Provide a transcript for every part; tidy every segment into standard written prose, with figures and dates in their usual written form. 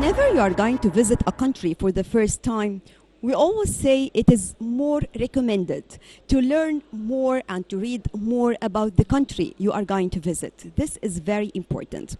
Whenever you are going to visit a country for the first time, we always say it is more recommended to learn more and to read more about the country you are going to visit. This is very important.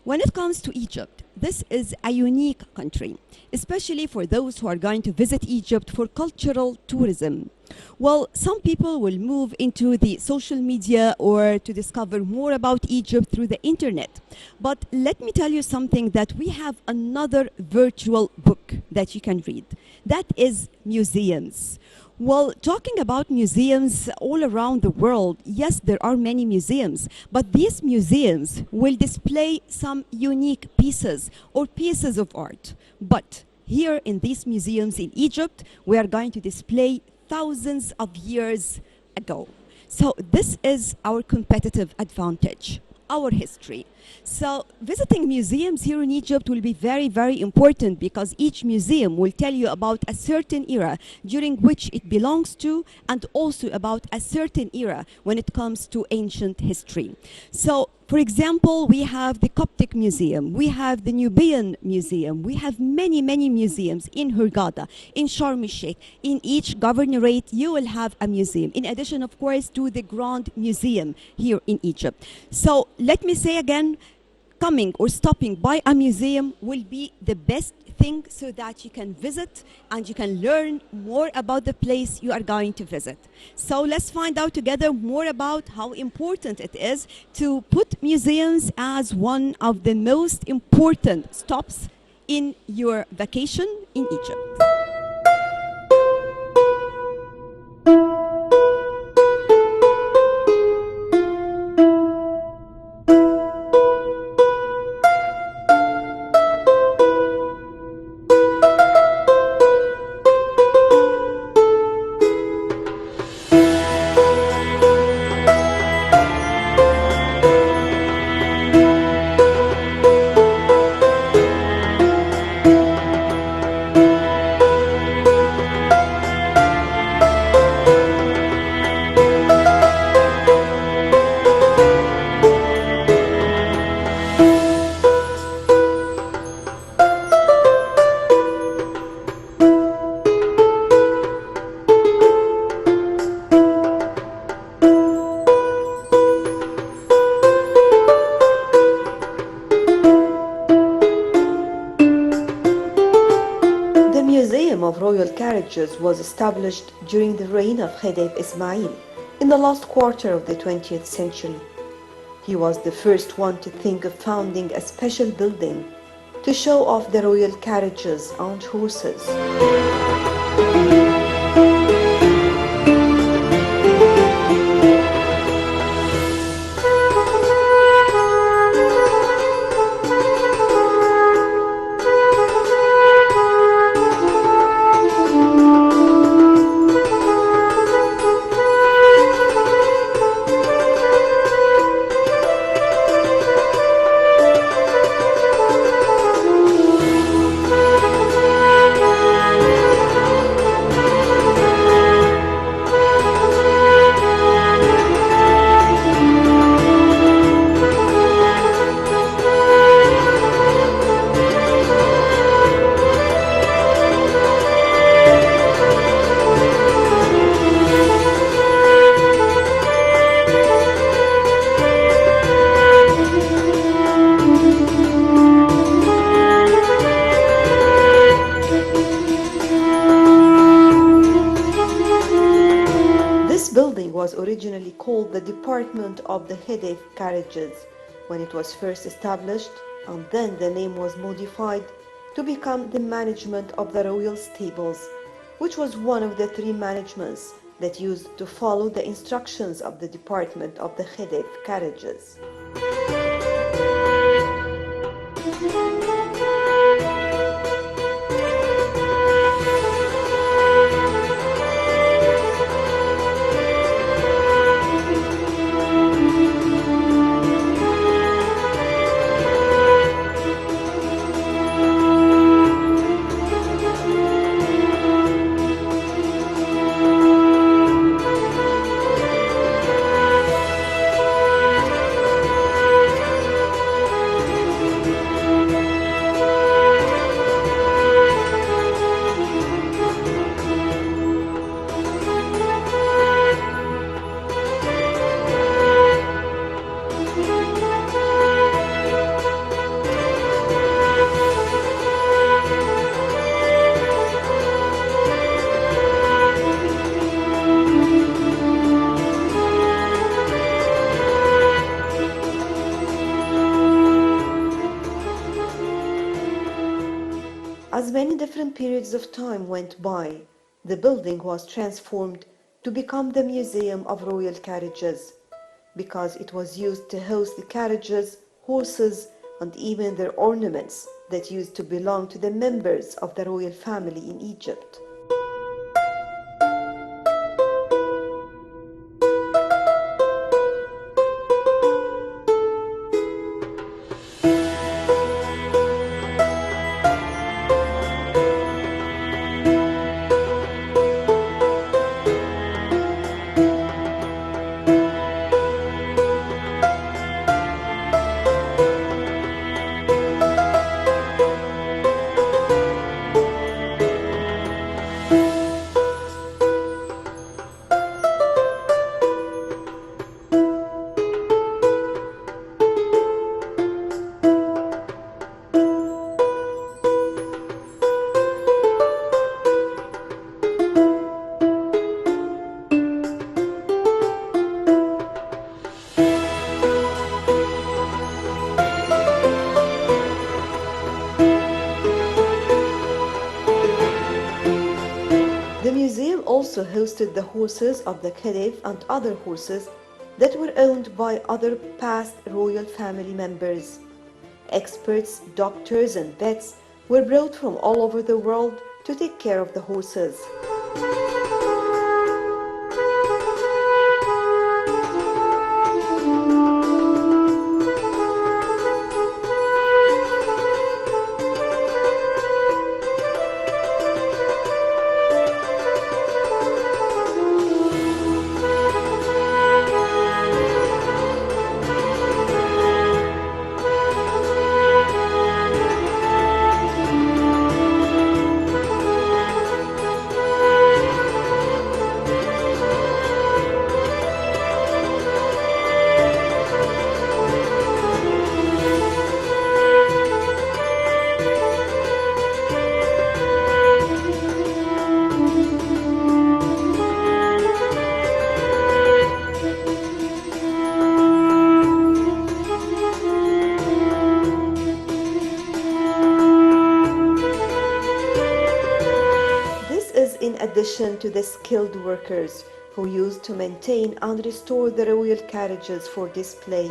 When it comes to Egypt, this is a unique country, especially for those who are going to visit Egypt for cultural tourism. Well, some people will move into the social media or to discover more about Egypt through the internet. But let me tell you something, that we have another virtual book that you can read. That is museums. Well, talking about museums all around the world, yes, there are many museums, but these museums will display some unique pieces or pieces of art. But here in these museums in Egypt, we are going to display thousands of years ago. So this is our competitive advantage, our history. So visiting museums here in Egypt will be very, very important, because each museum will tell you about a certain era during which it belongs to, and also about a certain era when it comes to ancient history. So, for example, we have the Coptic Museum, we have the Nubian Museum, we have many, many museums in Hurghada, in Sharm el-Sheikh. In each governorate, you will have a museum, in addition, of course, to the Grand Museum here in Egypt. So, let me say again, coming or stopping by a museum will be the best thing, so that you can visit and you can learn more about the place you are going to visit. So let's find out together more about how important it is to put museums as one of the most important stops in your vacation in Egypt. The Museum of Royal Carriages was established during the reign of Khedive Ismail in the last quarter of the 20th century. He was the first one to think of founding a special building to show off the royal carriages and horses. This building was originally called the Department of the Khedive Carriages when it was first established, and then the name was modified to become the Management of the Royal Stables, which was one of the three managements that used to follow the instructions of the Department of the Khedive Carriages. As many different periods of time went by, the building was transformed to become the Museum of Royal Carriages because it was used to host the carriages, horses, and even their ornaments that used to belong to the members of the royal family in Egypt. The museum also hosted the horses of the Khedive and other horses that were owned by other past royal family members. Experts, doctors, and vets were brought from all over the world to take care of the horses. This is in addition to the skilled workers who used to maintain and restore the royal carriages for display.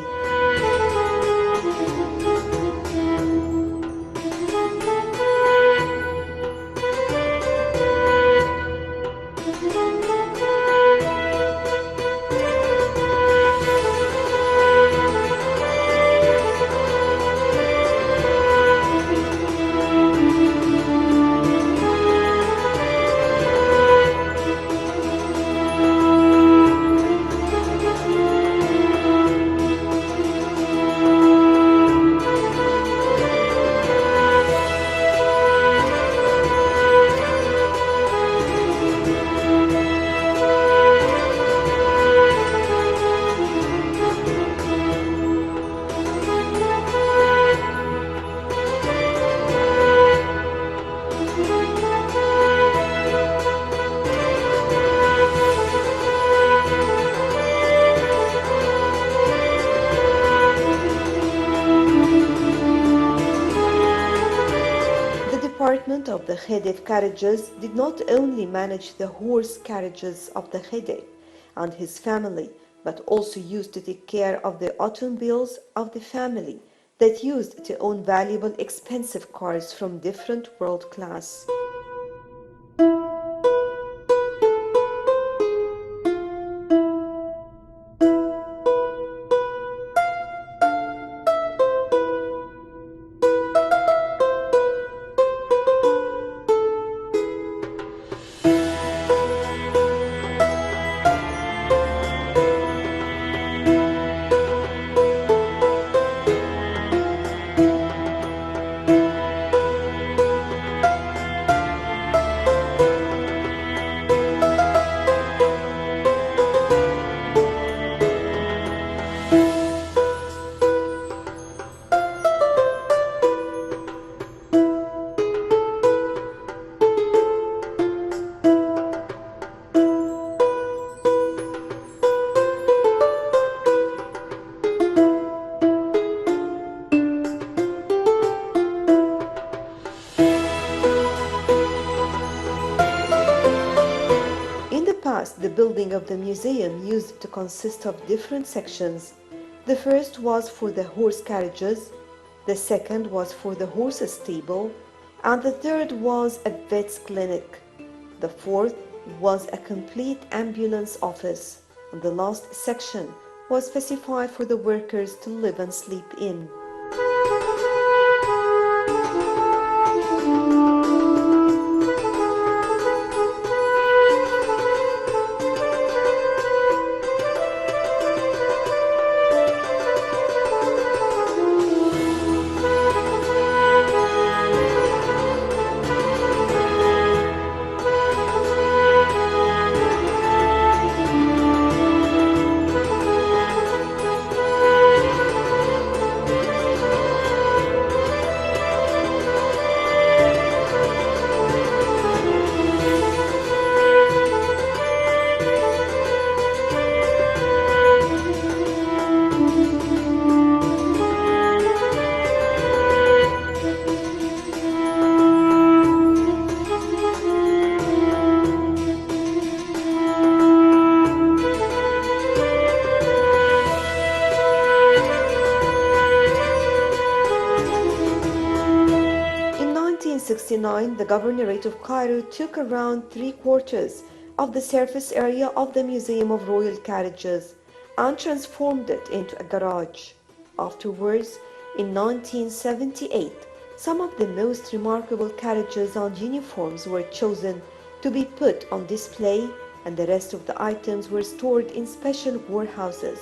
The department of the Khedive carriages did not only manage the horse carriages of the Khedive and his family, but also used to take care of the automobiles of the family that used to own valuable expensive cars from different world class. building of the museum used to consist of different sections. The first was for the horse carriages, the second was for the horse stable, and the third was a vet's clinic. The fourth was a complete ambulance office, and the last section was specified for the workers to live and sleep in. In 1969, the Governorate of Cairo took around 3/4 of the surface area of the Museum of Royal Carriages and transformed it into a garage. Afterwards, in 1978, some of the most remarkable carriages and uniforms were chosen to be put on display, and the rest of the items were stored in special warehouses.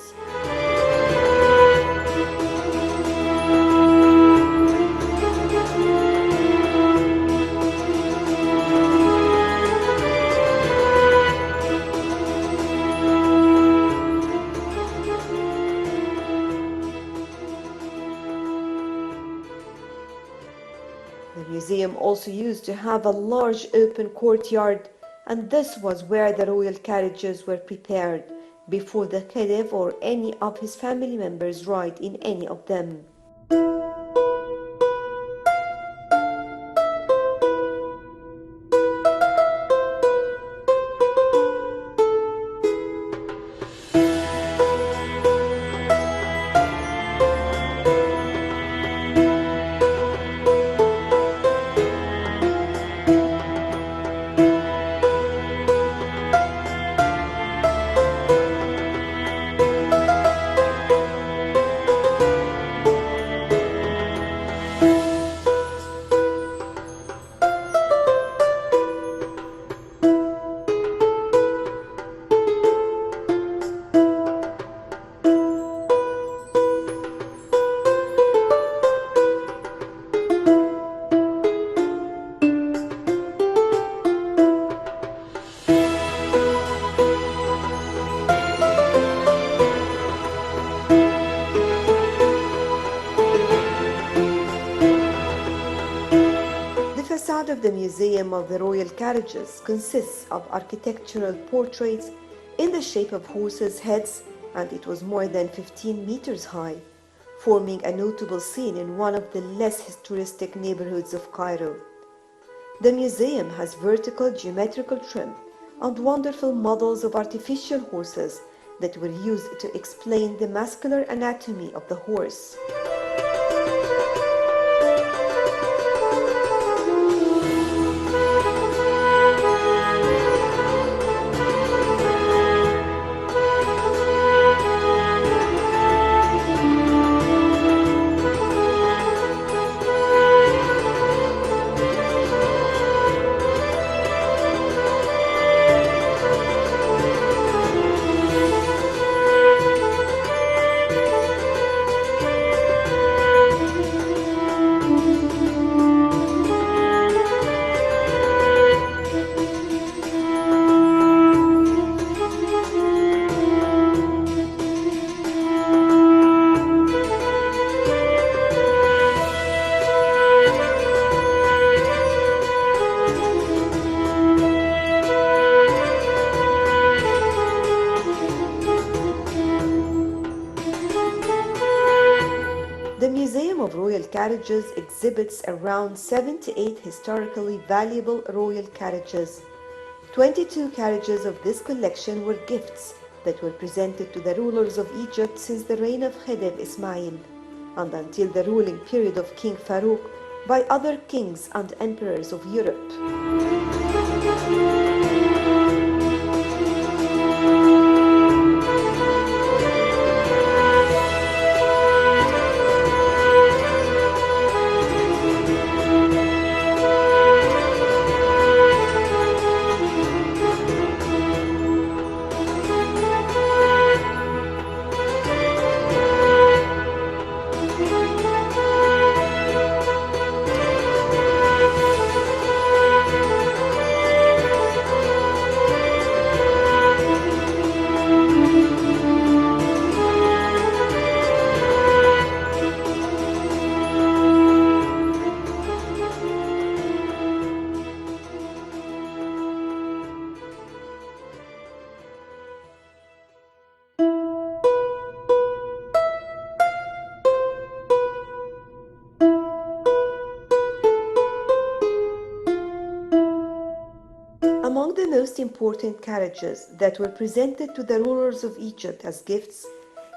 The museum also used to have a large open courtyard, and this was where the royal carriages were prepared before the Khedive or any of his family members ride in any of them. The facade of the Museum of the Royal Carriages consists of architectural portraits in the shape of horses' heads, and it was more than 15 meters high, forming a notable scene in one of the less historic neighborhoods of Cairo. The museum has vertical geometrical trim and wonderful models of artificial horses that were used to explain the muscular anatomy of the horse. The Museum of Royal Carriages exhibits around 78 historically valuable royal carriages. 22 carriages of this collection were gifts that were presented to the rulers of Egypt since the reign of Khedive Ismail and until the ruling period of King Farouk by other kings and emperors of Europe. Among the most important carriages that were presented to the rulers of Egypt as gifts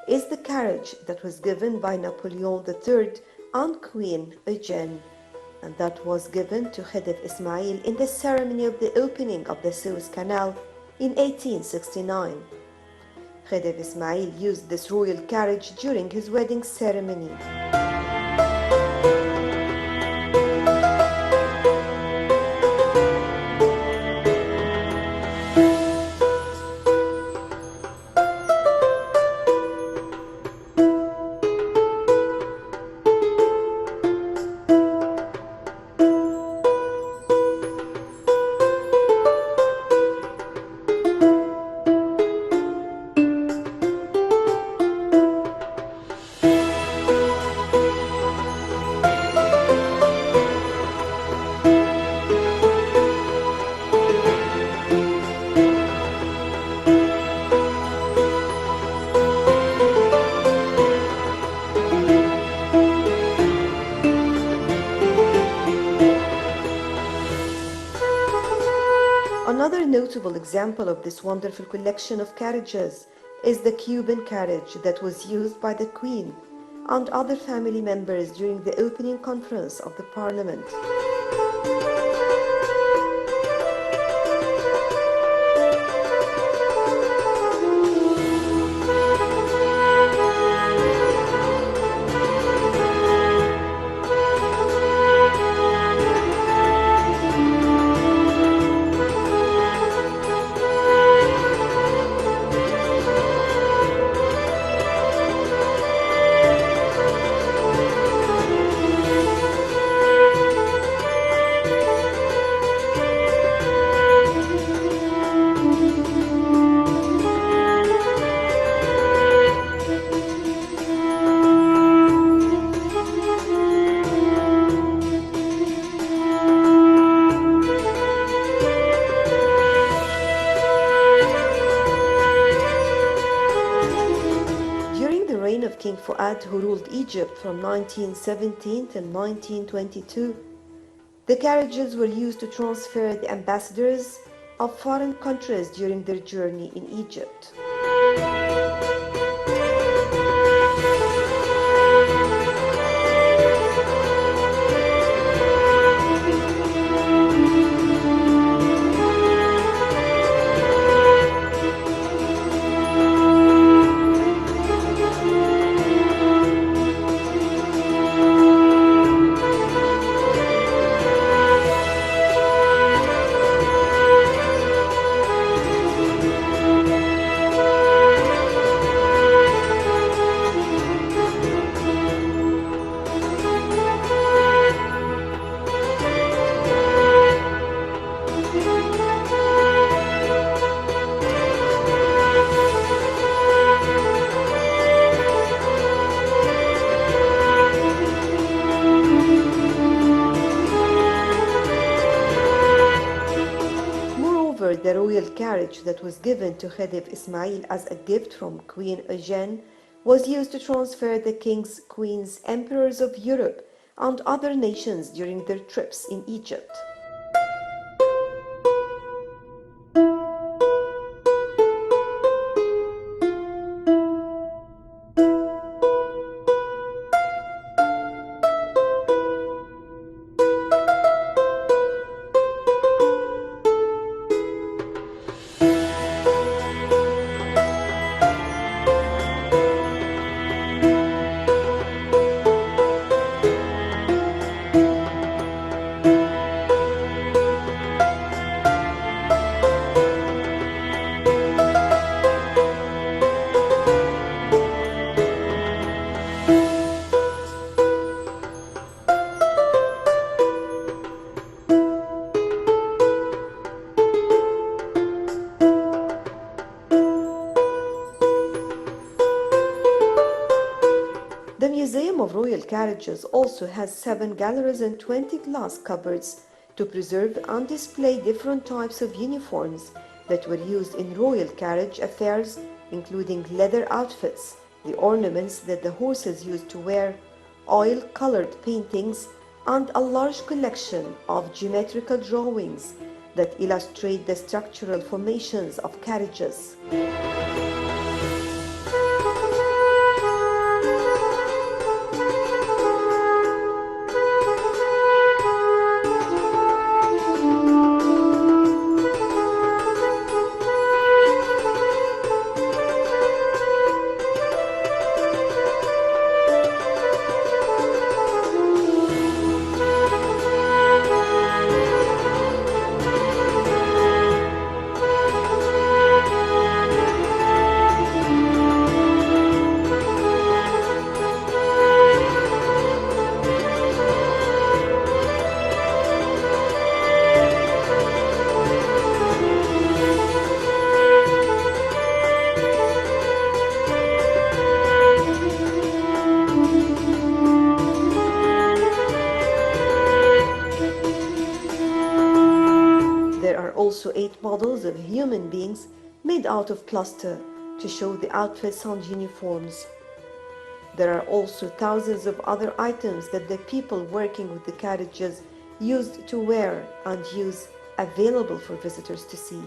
is the carriage that was given by Napoleon III and Queen Eugenie, and that was given to Khedive Ismail in the ceremony of the opening of the Suez Canal in 1869. Khedive Ismail used this royal carriage during his wedding ceremony. Another notable example of this wonderful collection of carriages is the Cuban carriage that was used by the Queen and other family members during the opening conference of the Parliament. Of King Fuad, who ruled Egypt from 1917 till 1922, the carriages were used to transfer the ambassadors of foreign countries during their journey in Egypt. The royal carriage that was given to Khedive Ismail as a gift from Queen Eugenie was used to transfer the kings, queens, emperors of Europe and other nations during their trips in Egypt. Carriages also has 7 galleries and 20 glass cupboards to preserve and display different types of uniforms that were used in royal carriage affairs, including leather outfits, the ornaments that the horses used to wear, oil-colored paintings, and a large collection of geometrical drawings that illustrate the structural formations of carriages. There are also 8 models of human beings made out of plaster to show the outfits and uniforms. There are also thousands of other items that the people working with the carriages used to wear and use, available for visitors to see.